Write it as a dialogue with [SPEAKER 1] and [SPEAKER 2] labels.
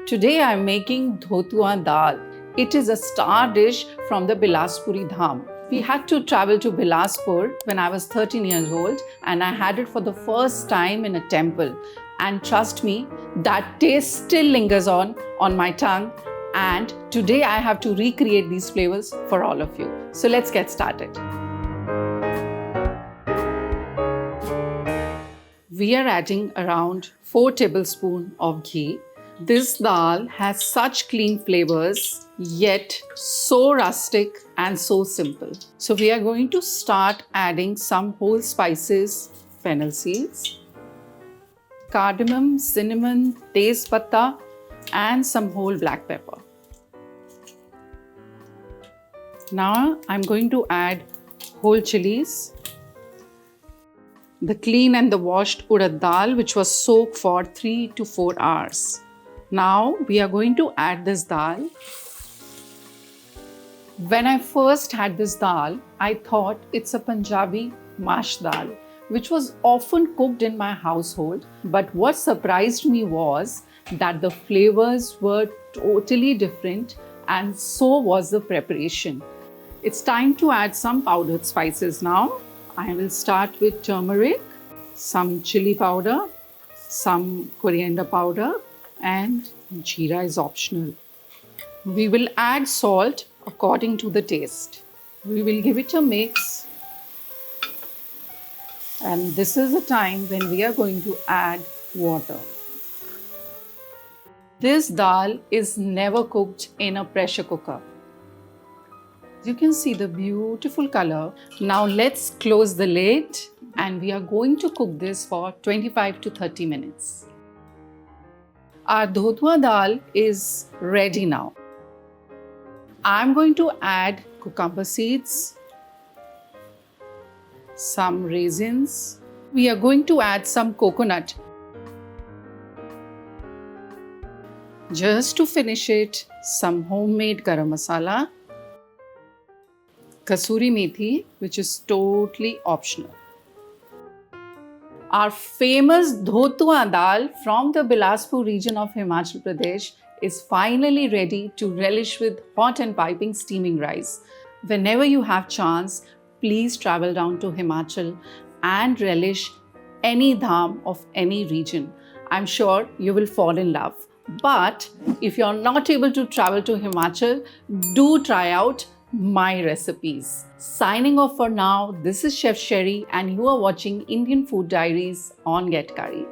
[SPEAKER 1] Today I'm making Dhotua Dal. It is a star dish from the Bilaspuri Dham. We had to travel to Bilaspur when I was 13 years old and I had it for the first time in a temple. And trust me, that taste still lingers on my tongue. And today I have to recreate these flavors for all of you. So let's get started. We are adding around 4 tablespoons of ghee. This dal has such clean flavors, yet so rustic and so simple. So we are going to start adding some whole spices, fennel seeds, cardamom, cinnamon, teज पत्ता, and some whole black pepper. Now I'm going to add whole chilies, the clean and the washed urad dal which was soaked for 3 to 4 hours. Now we are going to add this dal. When I first had this dal, I thought it's a Punjabi mash dal, which was often cooked in my household. But what surprised me was that the flavors were totally different, and so was the preparation. It's time to add some powdered spices now. I will start with turmeric, some chili powder, some coriander powder, and jeera is optional. We will add salt according to the taste. We will give it a mix. And this is the time when we are going to add water. This dal is never cooked in a pressure cooker. You can see the beautiful color. Now let's close the lid and we are going to cook this for 25 to 30 minutes. Our Dhotua Dal is ready now. I'm going to add cucumber seeds, some raisins. We are going to add some coconut. Just to finish it, some homemade garam masala, kasuri methi, which is totally optional. Our famous Dhotua Dal from the Bilaspur region of Himachal Pradesh is finally ready to relish with hot and piping steaming rice. Whenever you have chance, please travel down to Himachal and relish any dham of any region. I'm sure you will fall in love. But if you're not able to travel to Himachal, do try out my recipes. Signing off for now, this is Chef Sherie and you are watching Indian Food Diaries on Get Curried.